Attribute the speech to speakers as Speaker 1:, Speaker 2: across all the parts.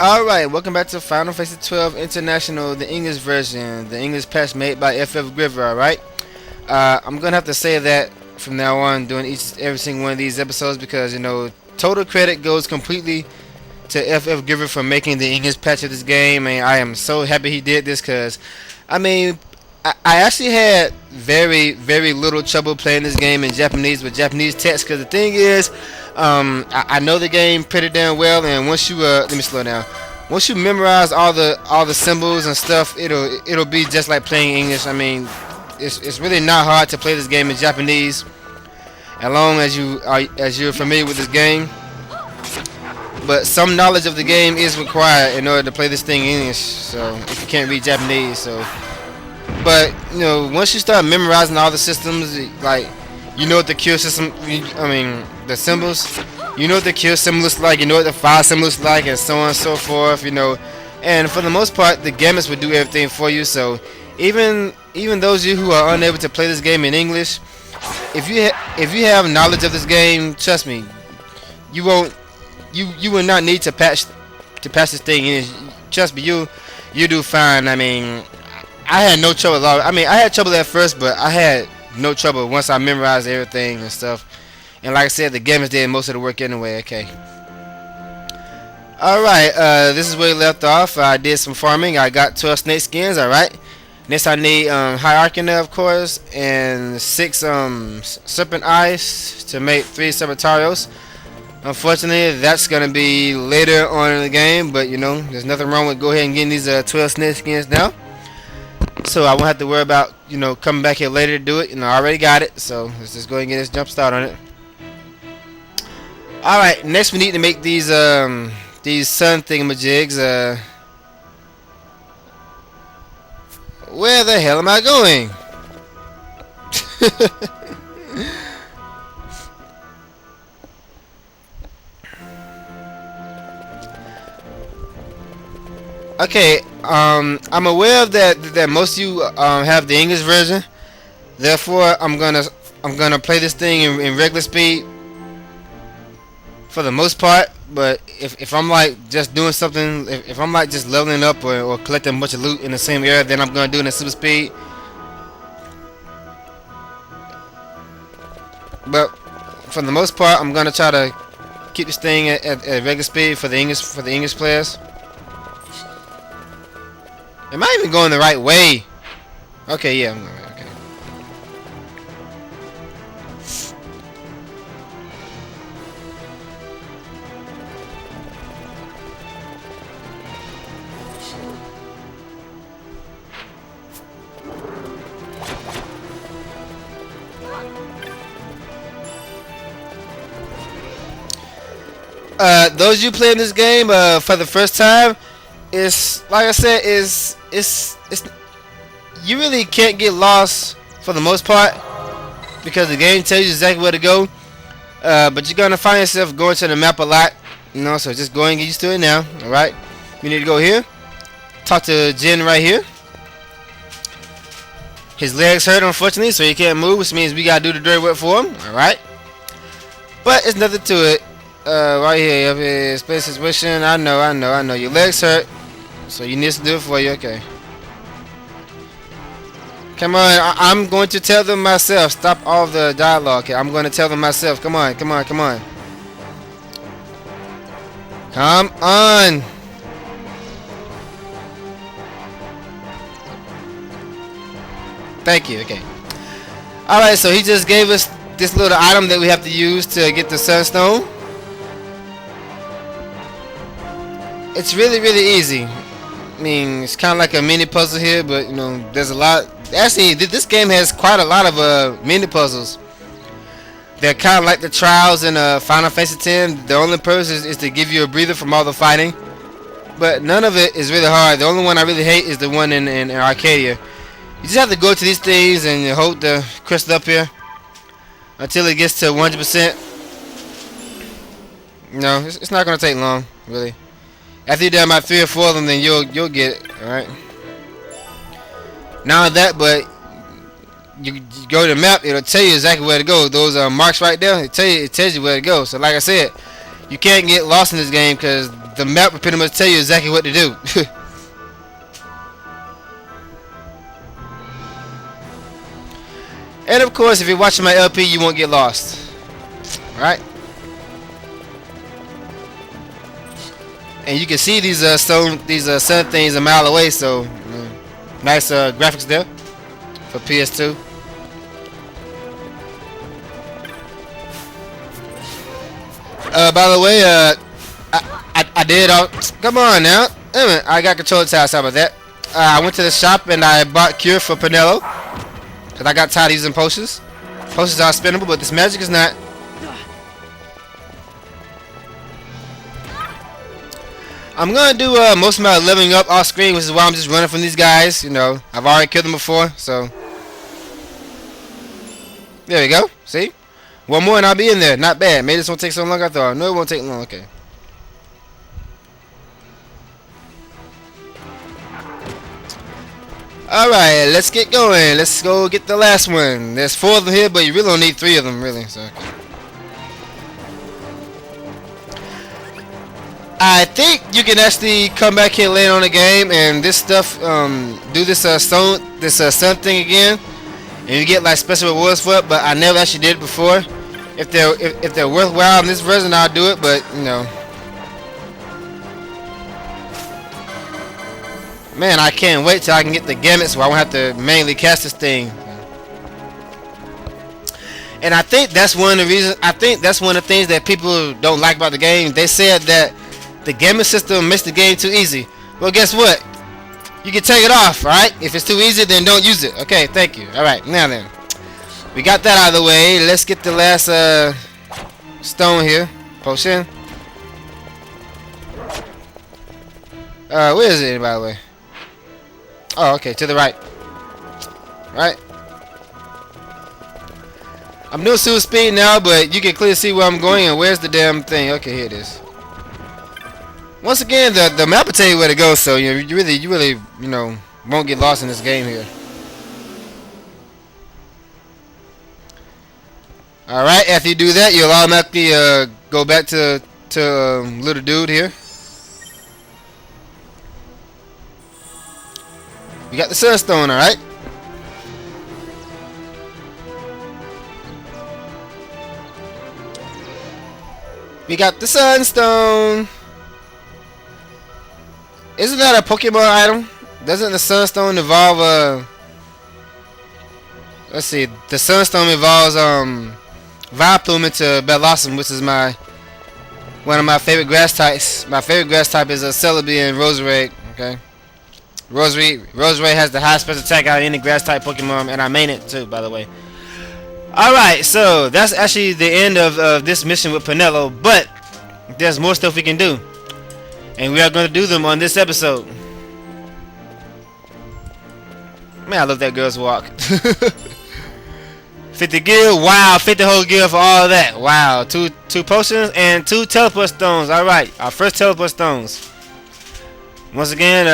Speaker 1: Alright, welcome back to Final Fantasy 12 International, the English version, the English patch made by FFgriever, alright? I'm gonna have to say that from now on, doing every single one of these episodes, because, you know, total credit goes completely to FFgriever for making the English patch of this game, and I am so happy he did this, because, I mean, I actually had very little trouble playing this game in Japanese with Japanese text, because the thing is, I know the game pretty damn well, and once you let me slow down. Once you memorize all the symbols and stuff, it'll be just like playing English. I mean, it's really not hard to play this game in Japanese, as long as you're familiar with this game. But some knowledge of the game is required in order to play this thing in English. So if you can't read Japanese, but you know, once you start memorizing all the systems, like, you know what the cure system, the symbols, you know what the cure symbol looks like, you know what the fire symbol looks like, and so on and so forth, you know. And for the most part, the gamuts will do everything for you. So even those of you who are unable to play this game in English, if you have knowledge of this game, trust me, you will not need to patch this thing in. Trust me, you do fine. I mean, I had no trouble at all. I mean, I had trouble at first, but I had no trouble once I memorized everything and stuff. And like I said, the gamers did most of the work anyway. Okay. Alright, this is where we left off. I did some farming. I got 12 snake skins, alright. Next I need Hierarchina, of course, and 6 serpent eyes to make 3 Serpentarios. Unfortunately, that's going to be later on in the game, but you know, there's nothing wrong with go ahead and getting these 12 snake skins now. So I won't have to worry about, you know, coming back here later to do it. You know, I already got it, so let's just go ahead and get this jump start on it. Alright, next we need to make these sun thingamajigs. Where the hell am I going? Okay, I'm aware of that most of you have the English version. Therefore, I'm gonna play this thing in regular speed for the most part. But if I'm like just doing something, if I'm like just leveling up or collecting a bunch of loot in the same area, then I'm gonna do it in super speed. But for the most part, I'm gonna try to keep this thing at regular speed for the English players. Am I even going the right way? Okay, yeah, I'm going right. Okay. Those of you playing this game for the first time, it's like I said, it's you really can't get lost for the most part, because the game tells you exactly where to go. But you're gonna find yourself going to the map a lot, you know. So just go and get used to it now. All right, you need to go here, talk to Jin right here. His legs hurt, unfortunately, so he can't move, which means we gotta do the dirty work for him. All right, but it's nothing to it. Right here, you have a space situation. I know. Your legs hurt, so you need to do it for you. Okay. Come on, I'm going to tell them myself. Stop all the dialogue. Okay, I'm going to tell them myself. Come on. Come on. Thank you. Okay. Alright, so he just gave us this little item that we have to use to get the Sunstone. It's really easy. I mean, it's kind of like a mini puzzle here, but you know, there's a lot. Actually, this game has quite a lot of mini puzzles. They're kind of like the trials in Final Fantasy X. The only purpose is to give you a breather from all the fighting, but none of it is really hard. The only one I really hate is the one in Arcadia. You just have to go to these things and you hold the crystal up here until it gets to 100%. No, it's not gonna take long, really. After you're done about 3 or 4 of them, then you'll get it. All right. Not that, but you go to the map, it'll tell you exactly where to go. Those marks right there, it tells you where to go. So like I said, you can't get lost in this game because the map will pretty much tell you exactly what to do. And of course, if you're watching my LP, you won't get lost. Alright? And you can see these sun things a mile away, so nice graphics there for PS2. By the way, I did. Come on now. I got control tiles. How about that? I went to the shop and I bought cure for Pinello because I got tired of using potions. Potions are spendable, but this magic is not. I'm gonna do most of my leveling up off screen, which is why I'm just running from these guys. You know, I've already killed them before, so there we go. See, one more and I'll be in there. Not bad. Maybe this won't take so long. I thought. No, it won't take long. Okay. Alright, let's get going. Let's go get the last one. There's 4 of them here, but you really don't need 3 of them, really. So, okay. I think you can actually come back here later on the game and this stuff, do this sun thing again, and you get like special rewards for it. But I never actually did it before. If they're worthwhile in this version, I'll do it. But you know, man, I can't wait till I can get the gimmicks where I won't have to manually cast this thing. And I think that's one of the reasons. I think that's one of the things that people don't like about the game. They said that the gaming system makes the game too easy. Well, guess what? You can take it off, alright? If it's too easy, then don't use it. Okay, thank you. Alright, now then. We got that out of the way. Let's get the last stone here. Potion. Where is it, by the way? Oh, okay, to the right. Right? I'm doing super speed now, but you can clearly see where I'm going and where's the damn thing. Okay, here it is. Once again, the map will tell you where to go, so you really, you know, won't get lost in this game here. All right, after you do that, you'll automatically go back to little dude here. We got the Sunstone, all right. We got the Sunstone. Isn't that a Pokemon item? Doesn't the Sunstone evolve let's see, the Sunstone evolves Vileplume into Bellossom, which is one of my favorite grass types. My favorite grass type is a Celebi and Roserade, okay? Roserade has the highest special attack out of any grass type Pokemon, and I main it too, by the way. Alright, so that's actually the end of this mission with Pinello, but there's more stuff we can do. And we are going to do them on this episode. Man, I love that girl's walk. 50 gear, wow, 50 whole gear for all of that. Wow, two potions and 2 teleport stones. Alright, our first teleport stones. Once again,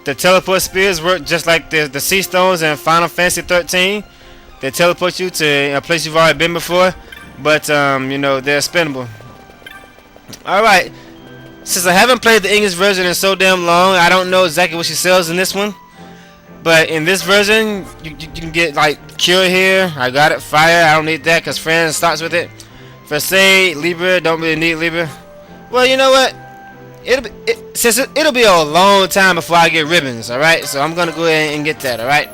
Speaker 1: the teleport spears work just like the sea stones in Final Fantasy 13. They teleport you to a place you've already been before, but you know, they're expendable. Alright, since I haven't played the English version in so damn long, I don't know exactly what she sells in this one. But in this version, you can get like Cure here. I got it. Fire, I don't need that because Friends starts with it. First Aid, Libra, don't really need Libra. Well, you know what? It'll be a long time before I get ribbons, alright? So I'm gonna go ahead and get that, alright?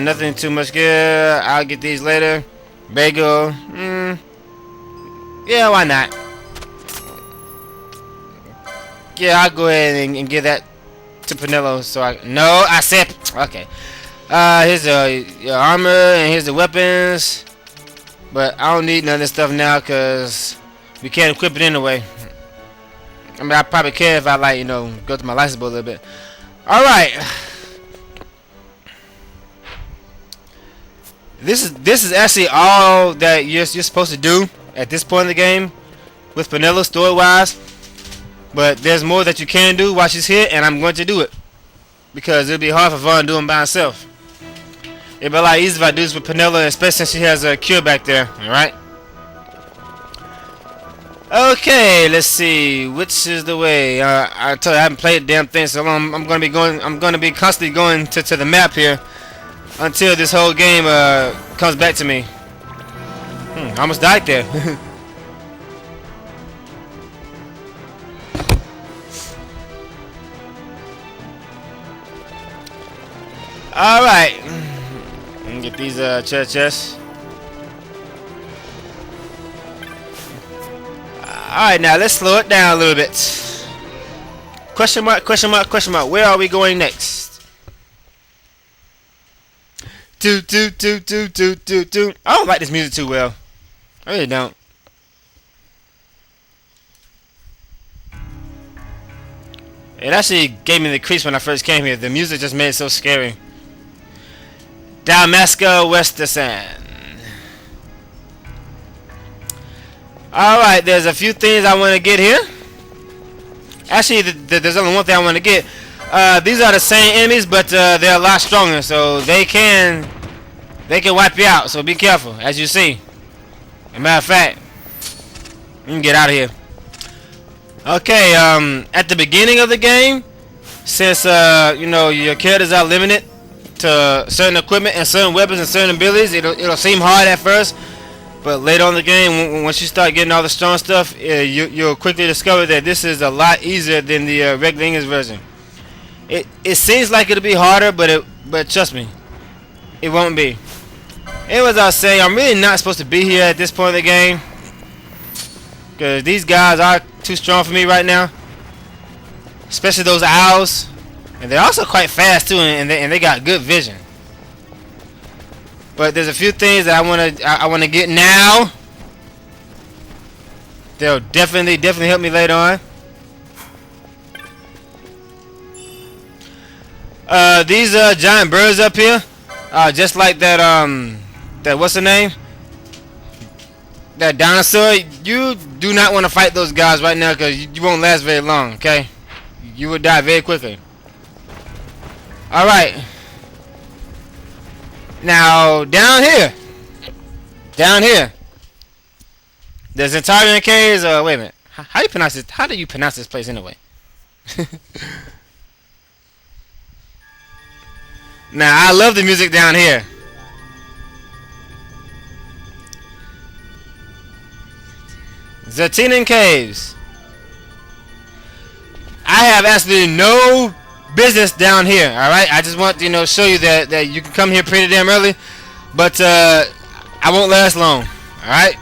Speaker 1: Nothing too much gear. I'll get these later. Bagel. Yeah, why not? Yeah, I'll go ahead and give that to Pinello. So I said okay. Here's your armor and here's the weapons. But I don't need none of this stuff now because we can't equip it anyway. I mean, I probably can if I like, you know, go to my license board a little bit. All right. This is actually all that you're supposed to do at this point in the game with Pinello story-wise. But there's more that you can do while she's here, and I'm going to do it because it'll be hard for Vaughn doing by herself. It'll be a lot easier if I do this with Pinello, especially since she has a cure back there. All right. Okay, let's see. Which is the way? I told you I haven't played the damn thing, so I'm gonna be going. I'm gonna be constantly going to the map here until this whole game comes back to me. I almost died there. All right. Get these chests. Alright, now let's slow it down a little bit. Question mark, question mark, question mark. Where are we going next? I don't like this music too well. I really don't. It actually gave me the creeps when I first came here. The music just made it so scary. Damascus, Westersan. Alright, there's a few things I want to get here. Actually, there's only one thing I want to get. These are the same enemies, but they're a lot stronger, so they can wipe you out. So be careful, as you see. As a matter of fact, you can get out of here. Okay, at the beginning of the game, since you know your characters are limited to certain equipment and certain weapons and certain abilities, it'll seem hard at first. But later on in the game, once you start getting all the strong stuff, you'll quickly discover that this is a lot easier than the regular English version. It seems like it'll be harder, but trust me, it won't be. Anyways, I was saying, I'm really not supposed to be here at this point in the game, because these guys are too strong for me right now. Especially those owls, and they're also quite fast too, and they got good vision. But there's a few things that I wanna get now. They'll definitely help me later on. These giant birds up here, just like that that what's the name? That dinosaur. You do not want to fight those guys right now because you won't last very long. Okay, you will die very quickly. All right. Now down here, there's entire caves. Wait a minute. How do you pronounce this? How do you pronounce this place anyway? Now I love the music down here. Zatinan Caves. I have absolutely no business down here. All right, I just want to show you that you can come here pretty damn early, but I won't last long. All right.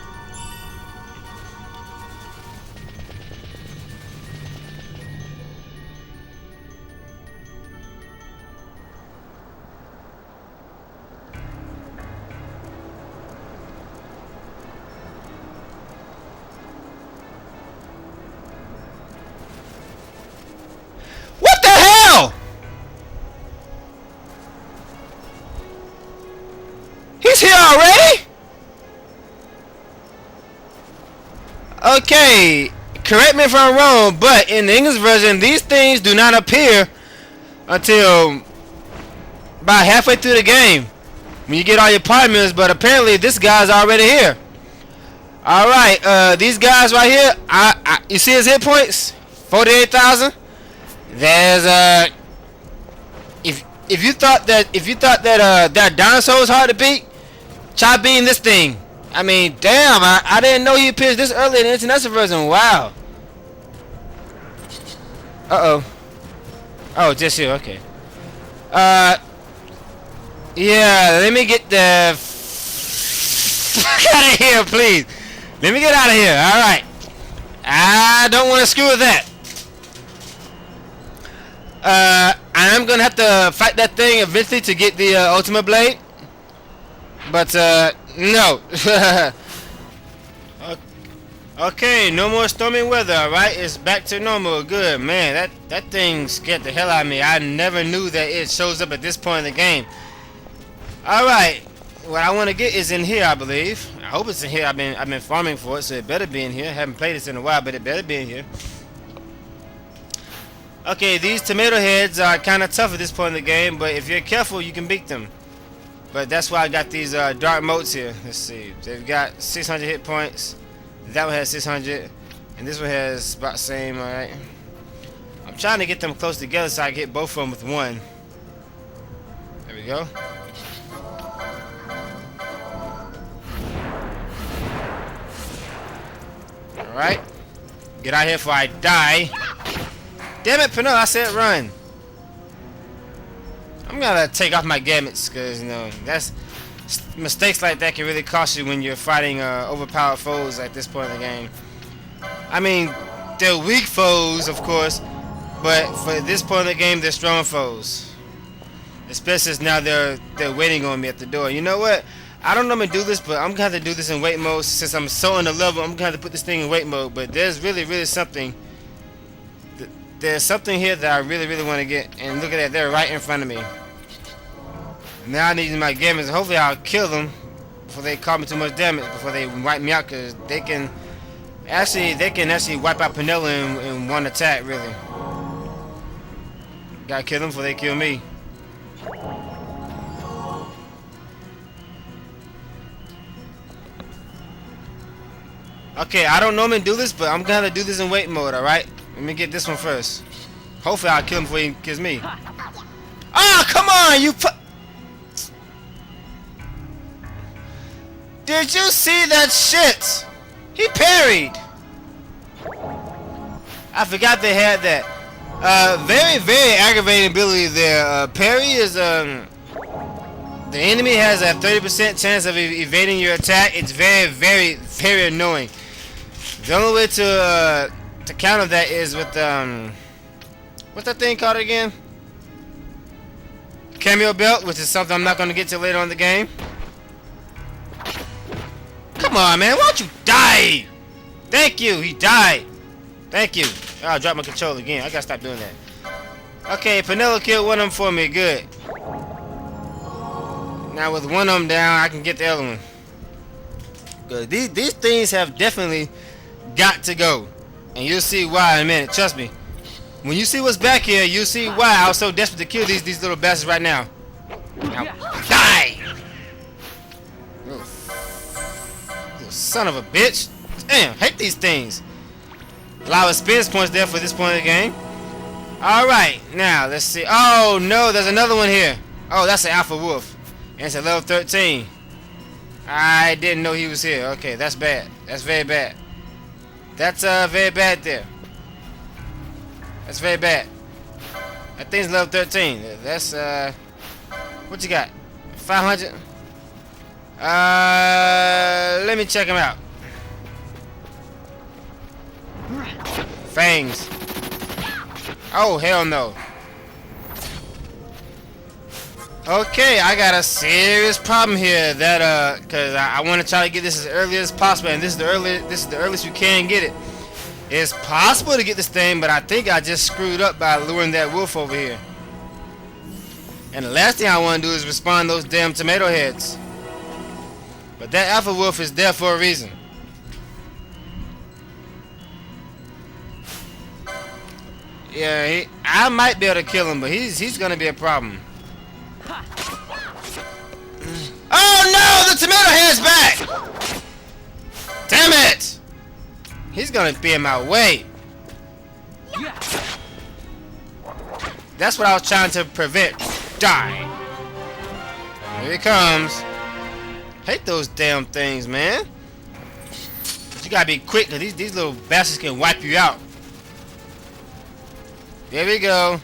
Speaker 1: What the hell? He's here already? Okay, correct me if I'm wrong, but in the English version, these things do not appear until about halfway through the game when you get all your party, but apparently this guy's already here. Alright, these guys right here, you see his hit points? 48,000. There's if you thought that that dinosaur was hard to beat, try beating this thing. I mean, damn, I didn't know he appears this early in the international version. Wow. Oh, just you. Okay. Yeah, let me get the fuck out of here, please. Let me get out of here. Alright. I don't want to screw with that. I'm gonna have to fight that thing eventually to get the ultimate blade. But, no. Okay, no more stormy weather, alright? It's back to normal. Good, man. That thing scared the hell out of me. I never knew that it shows up at this point in the game. Alright. What I want to get is in here, I believe. I hope it's in here. I've been farming for it, so it better be in here. Haven't played this in a while, but it better be in here. Okay, these tomato heads are kind of tough at this point in the game, but if you're careful, you can beat them. But that's why I got these dark motes here. Let's see. They've got 600 hit points. That one has 600. And this one has about the same, alright. I'm trying to get them close together so I can hit both of them with one. There we go. Alright. Get out here before I die. Damn it, Pinot, I said run. I'm gonna take off my gamuts because, you know, that's mistakes like that can really cost you when you're fighting overpowered foes at this point in the game. I mean, they're weak foes, of course, but for this point in the game, they're strong foes. Especially since now they're waiting on me at the door. You know what? I don't normally do this, but I'm gonna have to do this in wait mode since I'm so in the level. I'm gonna have to put this thing in wait mode. But there's really something. There's something here that I really want to get. And look at that, they're right in front of me. Now I need my gamuts. Hopefully I'll kill them before they cause me too much damage. Before they wipe me out, because they can actually wipe out Penilla in one attack. Really. Gotta kill them before they kill me. Okay, I don't normally do this, but I'm gonna do this in wait mode, alright? Let me get this one first. Hopefully I'll kill him before he kills me. Ah, come on, you put. Did you see that shit? He parried. I forgot they had that. Very aggravating ability there. Parry is the enemy has a 30% chance of evading your attack. It's very annoying. The only way to counter that is with what's that thing called again? Cameo belt, which is something I'm not going to get to later on in the game. Come on, man, why don't you die? Thank you, he died. Thank you. Oh, I dropped my controller again. I gotta stop doing that. Okay, Penilla killed one of them for me. Good. Now with one of them down, I can get the other one. Good. These things have definitely got to go. And you'll see why in a minute. Trust me. When you see what's back here, you'll see why I was so desperate to kill these little bastards right now. Now, die! Little son of a bitch. Damn, hate these things. A lot of experience points there for this point of the game. Alright, now let's see. Oh no, there's another one here. Oh, that's an alpha wolf. And it's at level 13. I didn't know he was here. Okay, that's bad. That's very bad. That's very bad there. That's very bad. That thing's level 13. That's what you got? 500? Let me check him out. Fangs. Oh, hell no. Okay, I got a serious problem here that cause I want to try to get this as early as possible, and this is the earliest you can get it. It's possible to get this thing, but I think I just screwed up by luring that wolf over here. And the last thing I want to do is respawn those damn tomato heads. But that alpha wolf is there for a reason. Yeah, I might be able to kill him, but he's gonna be a problem. Oh no! The tomato head's back! Damn it! He's gonna be in my way. That's what I was trying to prevent. Die! Here he comes. Hate those damn things, man. But you gotta be quick, cause these little bastards can wipe you out. There we go.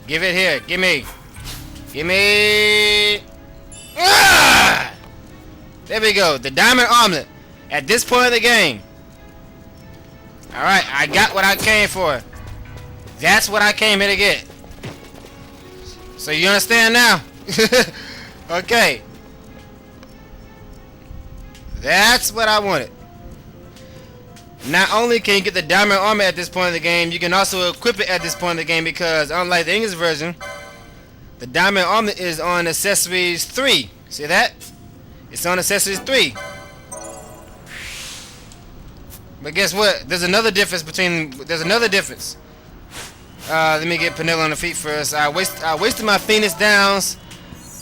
Speaker 1: Give it here. Give me. Give me. Ah! There we go. The diamond omelet. At this point of the game. Alright, I got what I came for. That's what I came here to get. So you understand now? Okay. That's what I wanted. Not only can you get the diamond armor at this point in the game, you can also equip it at this point in the game, because unlike the English version, the diamond armor is on accessories 3. See that? It's on accessories 3. But guess what? There's another difference. Let me get Penilla on the feet first. I wasted my Phoenix downs,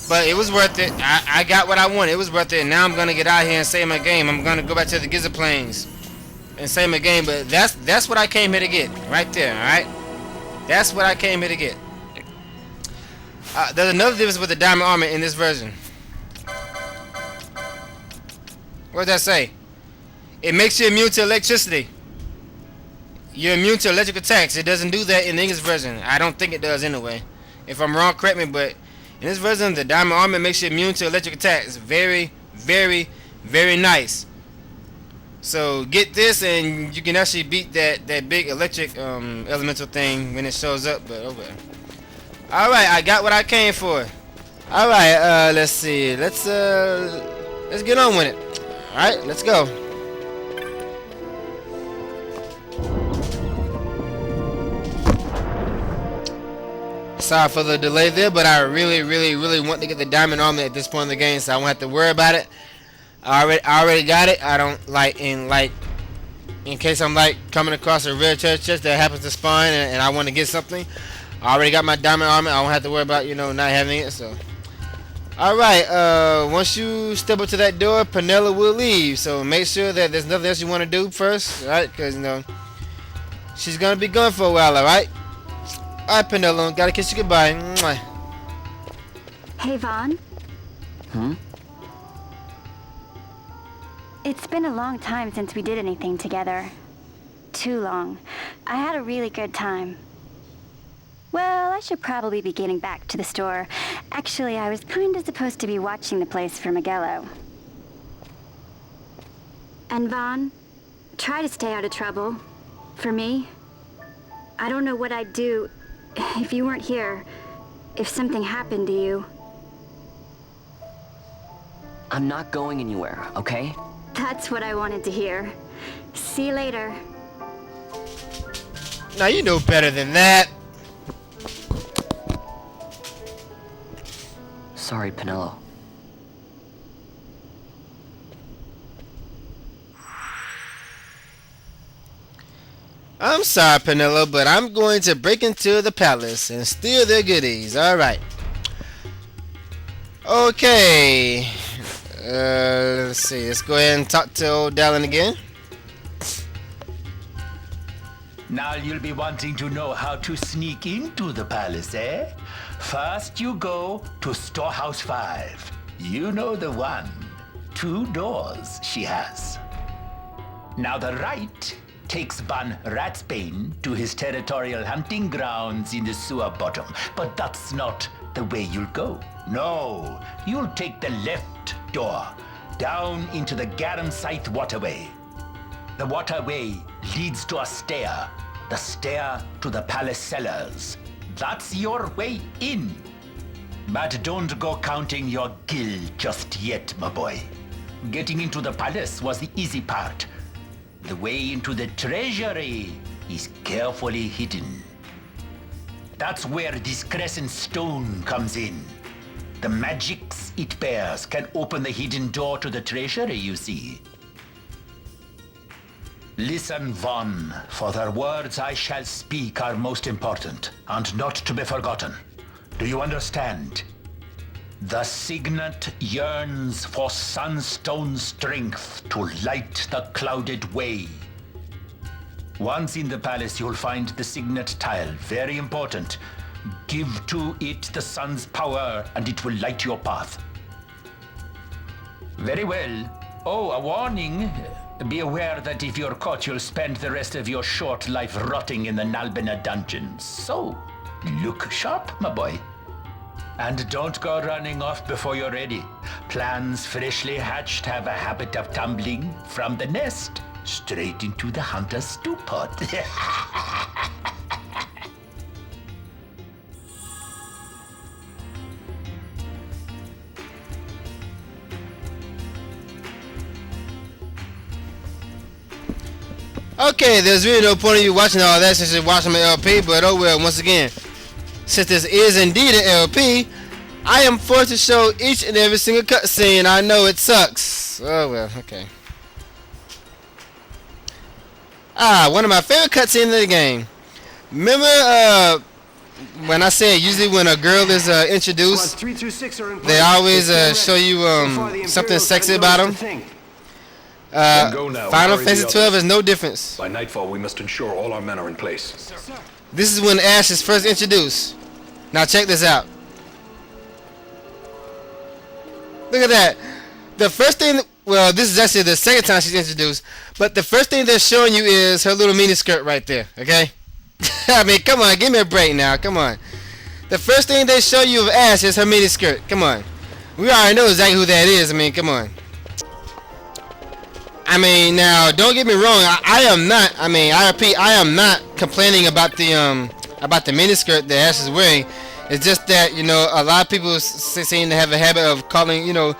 Speaker 1: but it was worth it. I got what I wanted. It was worth it. And now I'm gonna get out here and save my game. I'm gonna go back to the Giza Plains. and same again. But that's what I came here to get, right there. All right, that's what I came here to get. There's another difference with the diamond armor in this version. What does that say? It makes you immune to electricity. You're immune to electric attacks. It doesn't do that in the English version. I don't think it does anyway. If I'm wrong, correct me. But in this version, the diamond armor makes you immune to electric attacks. Very, very, very nice. So get this, and you can actually beat that big electric elemental thing when it shows up. But okay. All right, I got what I came for. All right, let's see. Let's get on with it. All right, let's go. Sorry for the delay there, but I really, really, really want to get the diamond armor at this point in the game, so I won't have to worry about it. I already got it. I don't in case I'm coming across a rare treasure chest that happens to spawn and I want to get something. I already got my diamond armor. I won't have to worry about not having it. So, all right. Once you step up to that door, Penella will leave. So make sure that there's nothing else you want to do first, right? Because she's gonna be gone for a while. All right. All right, Penella. Gotta kiss you goodbye. Mwah.
Speaker 2: Hey, Vaughn. It's been a long time since we did anything together. Too long. I had a really good time. Well, I should probably be getting back to the store. Actually, I was kinda supposed to be watching the place for Miguelo. And Vaughn, try to stay out of trouble. For me. I don't know what I'd do if you weren't here. If something happened to you.
Speaker 3: I'm not going anywhere, okay?
Speaker 2: That's what I wanted to hear. See you later.
Speaker 1: Now you know better than that.
Speaker 3: Sorry, Penelo.
Speaker 1: I'm sorry, Penelo, but I'm going to break into the palace and steal their goodies. Alright. Okay. Let's see. Let's go ahead and talk to old Dallin again.
Speaker 4: Now you'll be wanting to know how to sneak into the palace, eh? First you go to Storehouse 5. You know the one. 2 doors she has. Now the right takes Ban Ratsbane to his territorial hunting grounds in the sewer bottom. But that's not the way you'll go. No, you'll take the left door down into the Garum Scythe waterway. The waterway leads to a stair. The stair to the palace cellars. That's your way in. But don't go counting your gil just yet, my boy. Getting into the palace was the easy part. The way into the treasury is carefully hidden. That's where this crescent stone comes in. The magics it bears can open the hidden door to the treasury, you see. Listen, Vaughn, for the words I shall speak are most important, and not to be forgotten. Do you understand? The signet yearns for Sunstone strength to light the clouded way. Once in the palace, you'll find the signet tile, very important. Give to it the sun's power, and it will light your path. Very well. Oh, a warning. Be aware that if you're caught, you'll spend the rest of your short life rotting in the Nalbina dungeons. So, look sharp, my boy. And don't go running off before you're ready. Plans freshly hatched have a habit of tumbling from the nest straight into the hunter's stew pot.
Speaker 1: Okay, there's really no point in you watching all that since you're watching my LP, but oh well, once again, since this is indeed an LP, I am forced to show each and every single cutscene. I know it sucks. Oh well, okay. One of my favorite cutscenes in the game. Remember, when I said usually when a girl is introduced, they always show you something sexy about them.
Speaker 5: Then go now.
Speaker 1: Final
Speaker 5: Hurry the
Speaker 1: Fantasy 12
Speaker 5: others.
Speaker 1: is no difference.
Speaker 5: By nightfall, we must ensure all our men are in place.
Speaker 1: This is when Ashe is first introduced. Now check this out. Look at that. The first thing, well, this is actually the second time she's introduced, but the first thing they're showing you is her little mini skirt right there, okay? I mean, come on, give me a break now, come on. The first thing they show you of Ashe is her mini skirt, come on. We already know exactly who that is, I mean, come on. I mean, now, don't get me wrong, I am not, I mean, I repeat, I am not complaining about the miniskirt that Ashe is wearing. It's just that, you know, a lot of people seem to have a habit of calling, you know,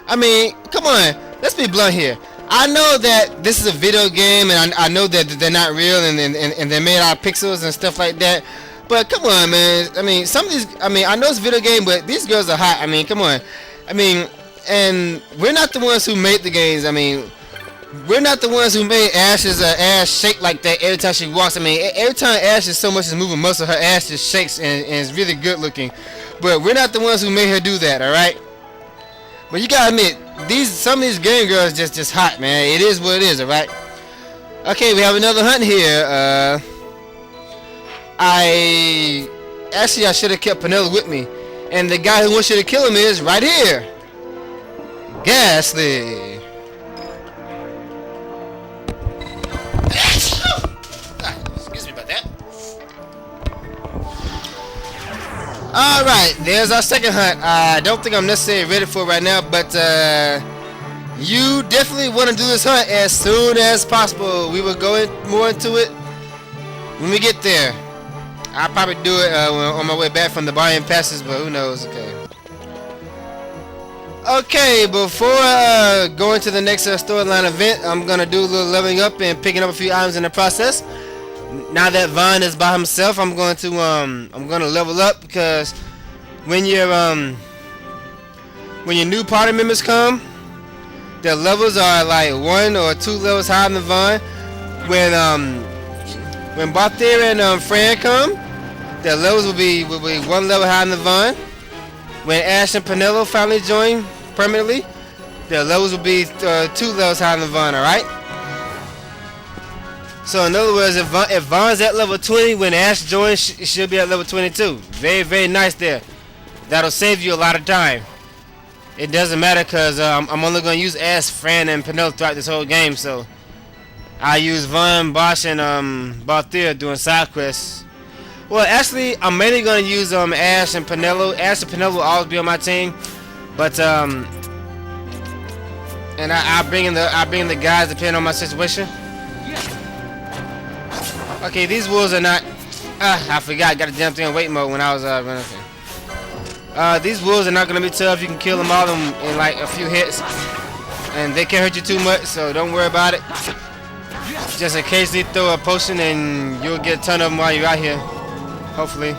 Speaker 1: I mean, come on, let's be blunt here. I know that this is a video game, and I know that they're not real, and they're made out of pixels and stuff like that, but come on, man, I mean, some of these, I mean, I know it's a video game, but these girls are hot, I mean, come on. I mean, and we're not the ones who made the games, I mean, we're not the ones who made Ashe's ass shake like that every time she walks. I mean, every time Ashe is so much as moving muscle, her ass just shakes and is really good looking. But we're not the ones who made her do that, alright? But you gotta admit, some of these game girls just hot, man. It is what it is, alright? Okay, we have another hunt here. I should have kept Penelope with me. And the guy who wants you to kill him is right here. Ghastly. Excuse me about that. Alright, there's our second hunt. I don't think I'm necessarily ready for it right now, but you definitely want to do this hunt as soon as possible. We will go more into it when we get there. I'll probably do it on my way back from the buying passes, but who knows? Okay, before going to the next storyline event, I'm gonna do a little leveling up and picking up a few items in the process. Now that Vaughn is by himself, I'm gonna level up, because when your new party members come, their levels are like 1 or 2 levels higher than Vaughn. When Barthier and Fran come, their levels will be 1 level higher than Vaughn. When Ashe and Penelope finally join permanently, their levels will be 2 levels higher than Vaughn, alright? So in other words, if Vaughn's at level 20, when Ashe joins, she'll be at level 22. Very, very nice there. That'll save you a lot of time. It doesn't matter, because I'm only going to use Ashe, Fran, and Penelope throughout this whole game, so I use Vaughn, Bosch, and Barthier doing side quests. Well, actually, I'm mainly going to use Ashe and Penelope. Ashe and Penelope will always be on my team, but and I bring in the guys depending on my situation. Okay, these wolves are not. I forgot. Got a damn thing in wait mode when I was running. These wolves are not going to be tough. You can kill them all in like a few hits, and they can't hurt you too much. So don't worry about it. Just occasionally throw a potion, and you'll get a ton of them while you're out here. Hopefully.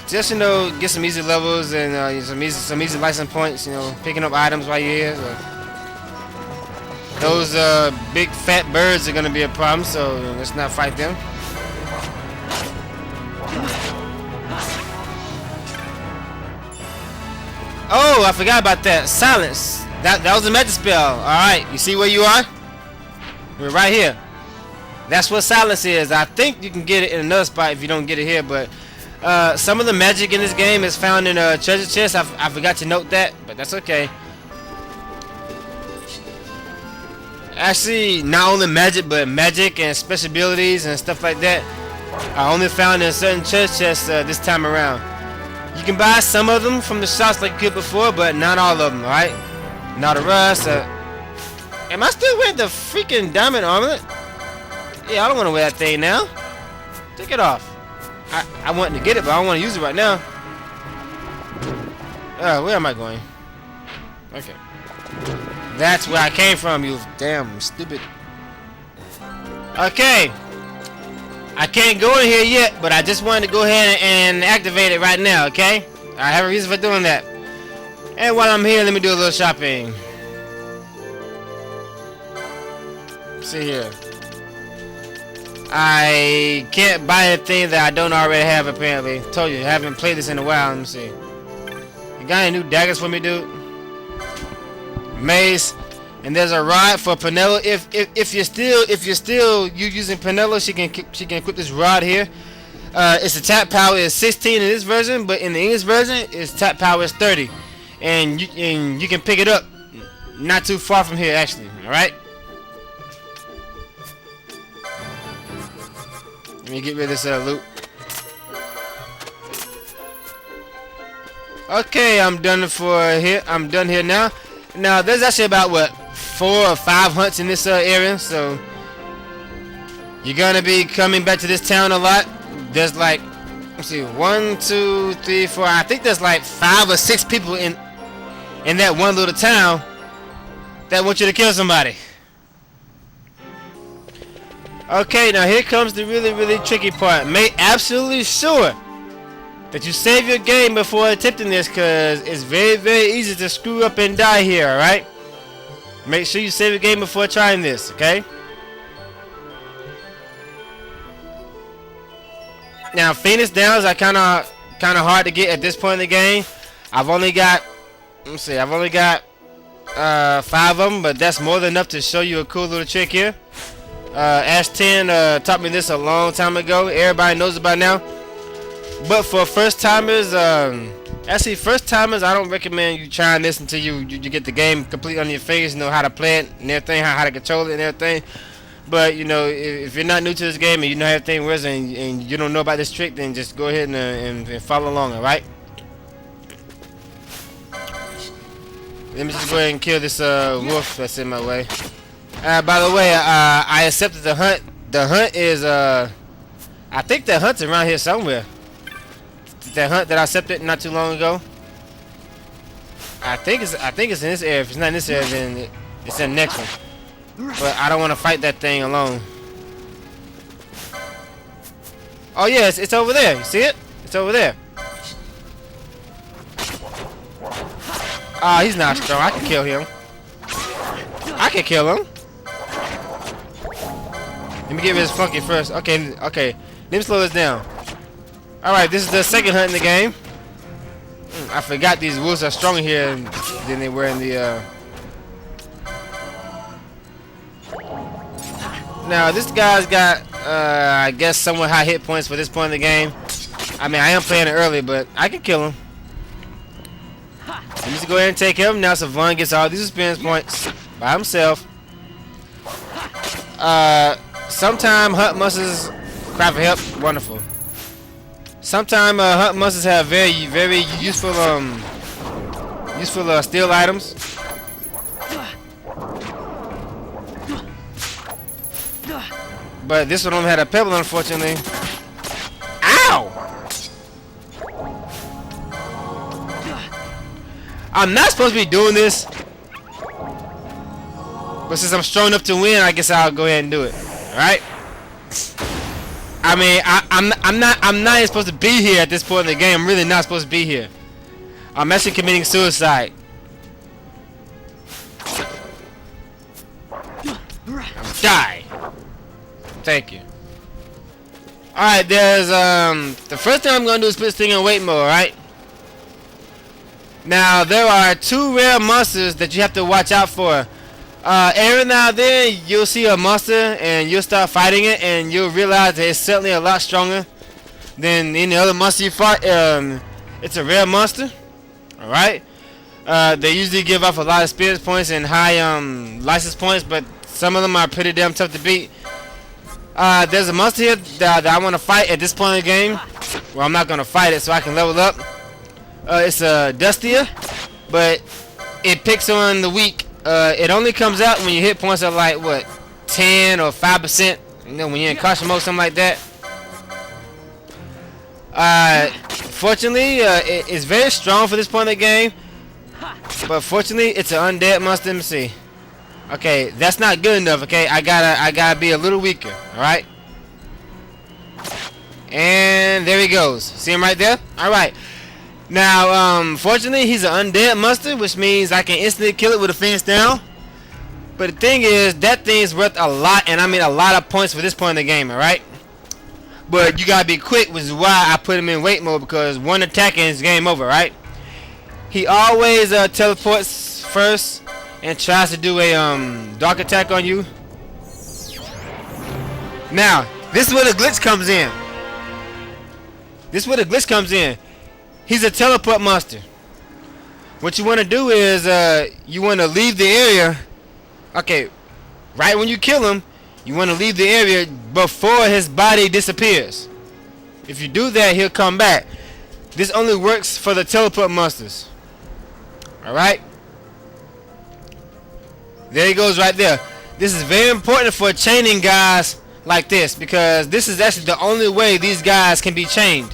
Speaker 1: Just, you know, get some easy levels and some easy license points, you know, picking up items while you're here. So. Those big fat birds are gonna be a problem, so let's not fight them. Oh, I forgot about that. Silence. That was a magic spell. Alright, you see where you are? We're right here. That's what silence is. I think you can get it in another spot if you don't get it here, but some of the magic in this game is found in a treasure chest. I forgot to note that, but that's okay. Actually, not only magic, but magic and special abilities and stuff like that are only found in certain treasure chests this time around. You can buy some of them from the shops like you could before, but not all of them, alright? Not a rush. Am I still wearing the freaking diamond armlet? Yeah, I don't want to wear that thing now. Take it off. I want to get it, but I don't want to use it right now. Where am I going? Okay. That's where I came from, you damn stupid. Okay. I can't go in here yet, but I just wanted to go ahead and activate it right now, okay? I have a reason for doing that. And while I'm here, let me do a little shopping. Let's see here. I can't buy anything that I don't already have, apparently. Told you, I haven't played this in a while. Let me see. You got any new daggers for me, dude? Mace. And there's a rod for Penelo. If you're still using Penelo, she can equip this rod here. Its attack power is 16 in this version, but in the English version, its attack power is 30, and you can pick it up not too far from here actually. All right. Let me get rid of this loot. Okay, I'm done here. I'm done here now. Now there's actually about what 4 or 5 hunts in this area, so you're gonna be coming back to this town a lot. There's like, let's see, 1, 2, 3, 4. I think there's like 5 or 6 people in that one little town that want you to kill somebody. Okay, now here comes the really tricky part. Make absolutely sure that you save your game before attempting this, because it's very easy to screw up and die here. All right. Make sure you save your game before trying this. Okay. Now Phoenix Downs are kind of hard to get at this point in the game. I've only got 5 of them, but that's more than enough to show you a cool little trick here. Ashe 10 taught me this a long time ago. Everybody knows about it now. But for first timers, actually first timers, I don't recommend you trying this until you get the game completely on your face, know how to play it and everything, how to control it and everything. But you know, if you're not new to this game and you know how everything works and you don't know about this trick, then just go ahead and follow along. All right. Let me just go ahead and kill this wolf that's in my way. By the way, I accepted the hunt. The hunt is I think the hunt's around here somewhere. That hunt that I accepted not too long ago. I think it's in this area. If it's not in this area, then it's in the next one. But I don't want to fight that thing alone. Oh yes, it's over there. You see it? It's over there. Ah, he's not strong. I can kill him. I can kill him. Let me get rid of this funky first. Okay. Let me slow this down. Alright, this is the second hunt in the game. I forgot these wolves are stronger here than they were in the Now this guy's got I guess somewhat high hit points for this point in the game. I mean, I am playing it early, but I can kill him. Let me just go ahead and take him. Now Savon gets all these experience points by himself. Sometime hunt monsters cry for help. Wonderful. Sometimes hunt monsters have very useful steal items. But this one only had a pebble, unfortunately. Ow! I'm not supposed to be doing this, but since I'm strong enough to win, I guess I'll go ahead and do it. All right. I mean, I'm not even supposed to be here at this point in the game. I'm really not supposed to be here. I'm actually committing suicide. Die. Thank you. Alright, there's the first thing I'm gonna do is put this thing in wait mode, right? Now there are 2 rare monsters that you have to watch out for. Every now and then you'll see a monster and you'll start fighting it and you'll realize that it's certainly a lot stronger than any other monster you fought. It's a rare monster. Alright. They usually give off a lot of experience points and high license points, but some of them are pretty damn tough to beat. There's a monster here that I want to fight at this point in the game. Well, I'm not going to fight it so I can level up. It's a Dustia, but it picks on the weak. It only comes out when your hit points are like, what, 10 or 5%. You know, when you're in caution mode, something like that. Fortunately, it's very strong for this point in the game. But fortunately, it's an undead monster. Let me see. Okay, that's not good enough. Okay, I gotta be a little weaker. All right. And there he goes. See him right there? All right. Now, fortunately, he's an undead monster, which means I can instantly kill it with a fence down. But the thing is, that thing is worth a lot, and I mean a lot of points for this point in the game. All right. But you gotta be quick, which is why I put him in wait mode, because one attack and it's game over. Right. He always teleports first. and tries to do a dark attack on you. Now, this is where the glitch comes in. He's a teleport monster. What you want to do is you want to leave the area. Okay, right when you kill him, you want to leave the area before his body disappears. If you do that, he'll come back. This only works for the teleport monsters. Alright? There he goes right there. This is very important for chaining guys like this, because this is actually the only way these guys can be chained.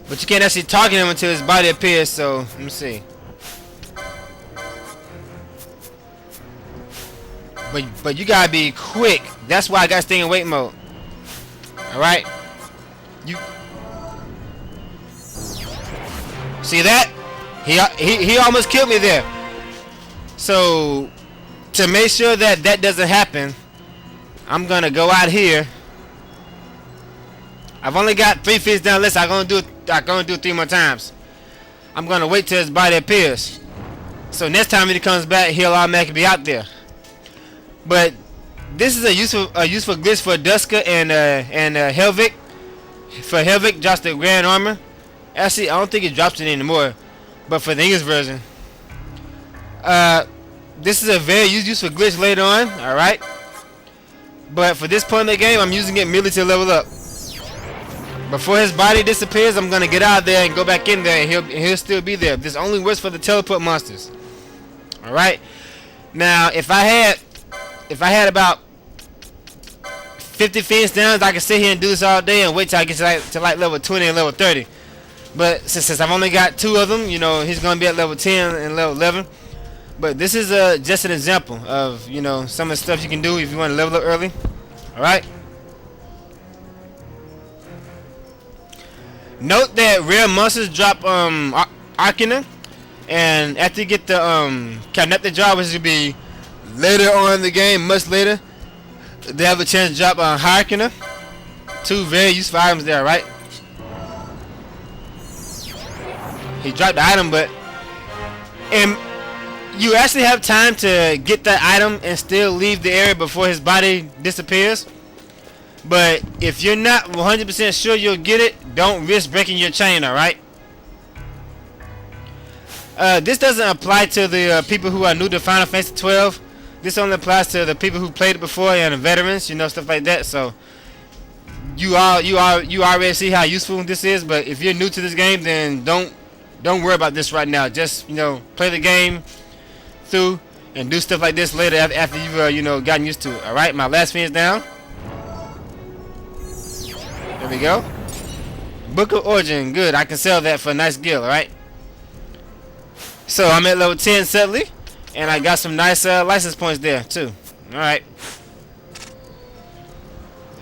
Speaker 1: But you can't actually target him until his body appears, so let me see. But you gotta be quick. That's why I gotta stay in wait mode. Alright? You see that? He almost killed me there. So to make sure that that doesn't happen, I'm gonna go out here. I've only got 3 feet down. Listen, I'm gonna do it 3 more times. I'm gonna wait till his body appears. So next time he comes back, he'll automatically be out there. But this is a useful glitch for Duska and Helvik. For Helvik, drops the grand armor. Actually, I don't think it drops it anymore. But for the English version, this is a very useful glitch later on. All right. But for this point in the game, I'm using it merely to level up. Before his body disappears, I'm gonna get out of there and go back in there, and he'll still be there. This only works for the teleport monsters. All right. Now, if I had about 50 fins down, I could sit here and do this all day and wait till I get to like level 20 and level 30. But since I've only got 2 of them, you know, he's gonna be at level 10 and level 11. But this is just an example of, you know, some of the stuff you can do if you want to level up early. All right. Note that rare monsters drop Arcana, and after you get the Kinetic job, which will be later on in the game, much later, they have a chance to drop Arcana. 2 very useful items there, right? He dropped the item, but you actually have time to get that item and still leave the area before his body disappears. But if you're not 100% sure you'll get it, don't risk breaking your chain, alright? This doesn't apply to the people who are new to Final Fantasy 12. This only applies to the people who played it before and the veterans, you know, stuff like that. So you already see how useful this is. But if you're new to this game, then don't worry about this right now. Just, you know, play the game through and do stuff like this later after you've you know, gotten used to it. Alright, my last fin is down. There we go. Book of Origin, good. I can sell that for a nice gil, alright? So I'm at level 10 suddenly, and I got some nice license points there too. Alright.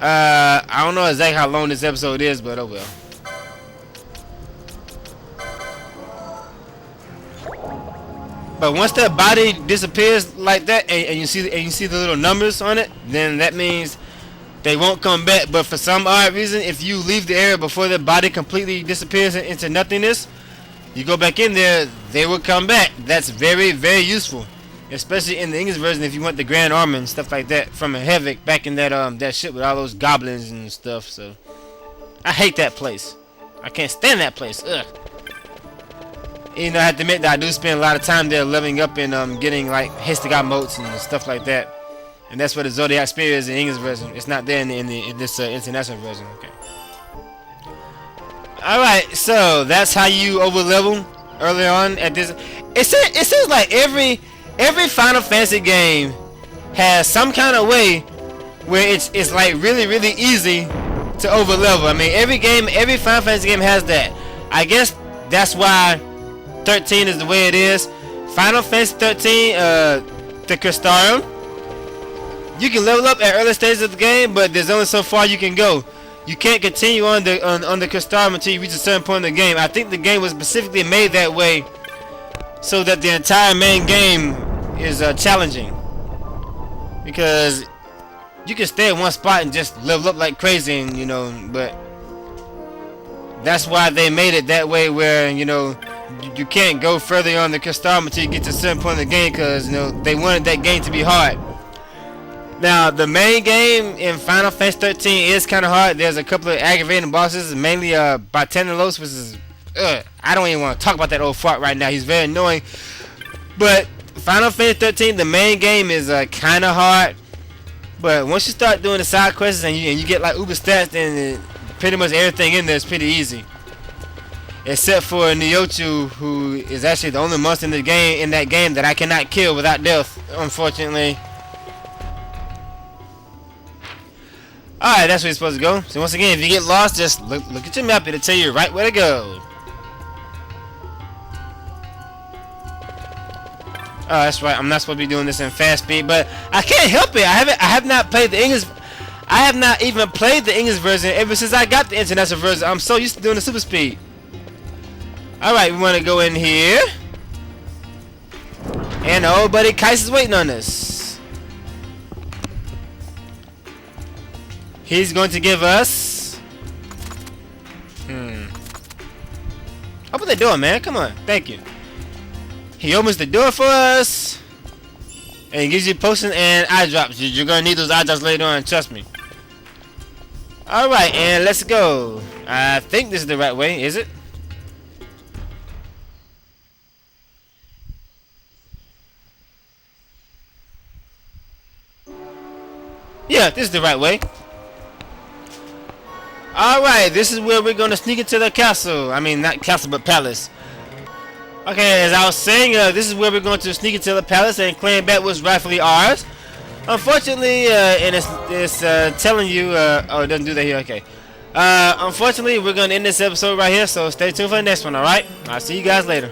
Speaker 1: I don't know exactly how long this episode is, but oh well. But once that body disappears like that, and you see the little numbers on it, then that means they won't come back. But for some odd reason, if you leave the area before the body completely disappears into nothingness, you go back in there, they will come back. That's very, very useful, especially in the English version if you want the grand armor and stuff like that from a Havoc back in that that shit with all those goblins and stuff. So I hate that place. I can't stand that place. Ugh. You know, I have to admit that I do spend a lot of time there leveling up and getting like Histogot motes and stuff like that. And that's what the Zodiac Spear is in the English version. It's not there in this international version. Okay. All right, so that's how you overlevel early on at this. It seems like every Final Fantasy game has some kind of way where it's like really, really easy to overlevel. I mean, every Final Fantasy game has that. I guess that's why 13 is the way it is. Final Fantasy 13, the Crystarium. You can level up at early stages of the game, but there's only so far you can go. You can't continue on the Crystarium until you reach a certain point in the game. I think the game was specifically made that way so that the entire main game is challenging, because you can stay at one spot and just level up like crazy, and you know, but that's why they made it that way, where, you know, you can't go further on the crystal until you get to a certain point in the game, because you know they wanted that game to be hard. Now the main game in Final Fantasy 13 is kind of hard. There's a couple of aggravating bosses, mainly Bartenelos, which is I don't even want to talk about that old fart right now. He's very annoying. But Final Fantasy 13, the main game is kind of hard. But once you start doing the side quests and you get like uber stats, then pretty much everything in there is pretty easy. Except for Nyochu, who is actually the only monster in that game that I cannot kill without death, unfortunately. Alright, that's where you're supposed to go. So once again, if you get lost, just look at your map. It'll tell you right where to go. Oh, that's right. I'm not supposed to be doing this in fast speed, but I can't help it. I have not played the English. I have not even played the English version ever since I got the international version. I'm so used to doing the super speed. Alright, we want to go in here. And old buddy Kais is waiting on us. He's going to give us... Open the door, man. Come on. Thank you. He opens the door for us. And he gives you potions and eye drops. You're going to need those eye drops later on. Trust me. Alright, and let's go. I think this is the right way. Is it? Yeah, this is the right way. Alright, this is where we're gonna sneak into the castle. I mean, not castle, but palace. Okay, as I was saying, this is where we're going to sneak into the palace and claim back what's rightfully ours. Unfortunately, and it's telling you, oh, it doesn't do that here, okay. Unfortunately, we're gonna end this episode right here, so stay tuned for the next one, alright? I'll see you guys later.